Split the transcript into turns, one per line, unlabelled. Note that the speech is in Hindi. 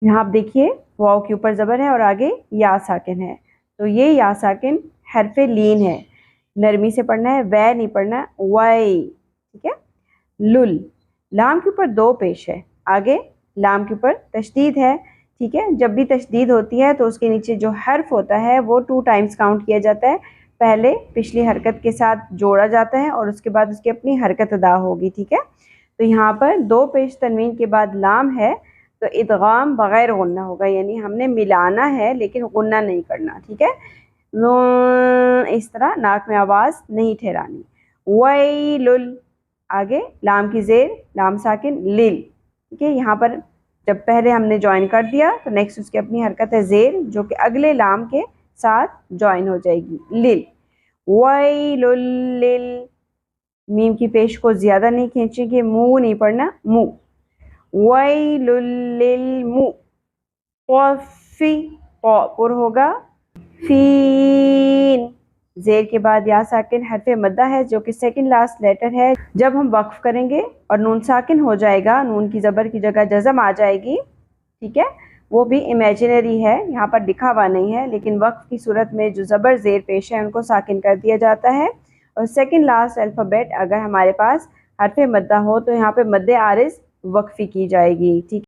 यहाँ आप देखिए वाव के ऊपर ज़बर है और आगे या साकिन है, तो ये या साकिन हरफे लीन है, नरमी से पढ़ना है, वै नहीं पढ़ना है, वाई। ठीक है। लुल, लाम के ऊपर दो पेश है, आगे लाम के ऊपर तशदीद है। ठीक है। जब भी तशदीद होती है तो उसके नीचे जो हर्फ होता है वो 2 टाइम्स काउंट किया जाता है, पहले पिछली हरकत के साथ जोड़ा जाता है और उसके बाद उसकी अपनी हरकत अदा होगी। ठीक है। तो यहाँ पर दो पेश तनवीन के बाद लाम है, तो इदगाम बगैर गुन्ना होगा, यानी हमने मिलाना है लेकिन गुन्ना नहीं करना। ठीक है। इस तरह नाक में आवाज़ नहीं ठहरानी। वैलुल, आगे लाम की जेर लाम साकिन लिल। ठीक है। यहाँ पर जब पहले हमने ज्वाइन कर दिया तो नेक्स्ट उसकी अपनी हरकत है जेर, जो कि अगले लाम के साथ ज्वाइन हो जाएगी, लिल। वैलुल लिल, मीम की पेश को ज्यादा नहीं खींचेंगे, मुंह नहीं पढ़ना, मुंह। वैलुल लिल मुंह। कॉफी, पुर होगा, फीन, जेर के बाद या साकिन हरफे मद्दा है जो कि सेकंड लास्ट लेटर है। जब हम वक्फ करेंगे और नून साकिन हो जाएगा, नून की ज़बर की जगह जज़म आ जाएगी। ठीक है। वो भी इमेजिनरी है, यहाँ पर लिखा हुआ नहीं है, लेकिन वक्फ की सूरत में जो ज़बर जेर पेश है उनको साकिन कर दिया जाता है। और सेकंड लास्ट अल्फ़ाबेट अगर हमारे पास हरफे मद्दा हो तो यहाँ पे मद्दे आरिज़ वक्फ़ी की जाएगी। ठीक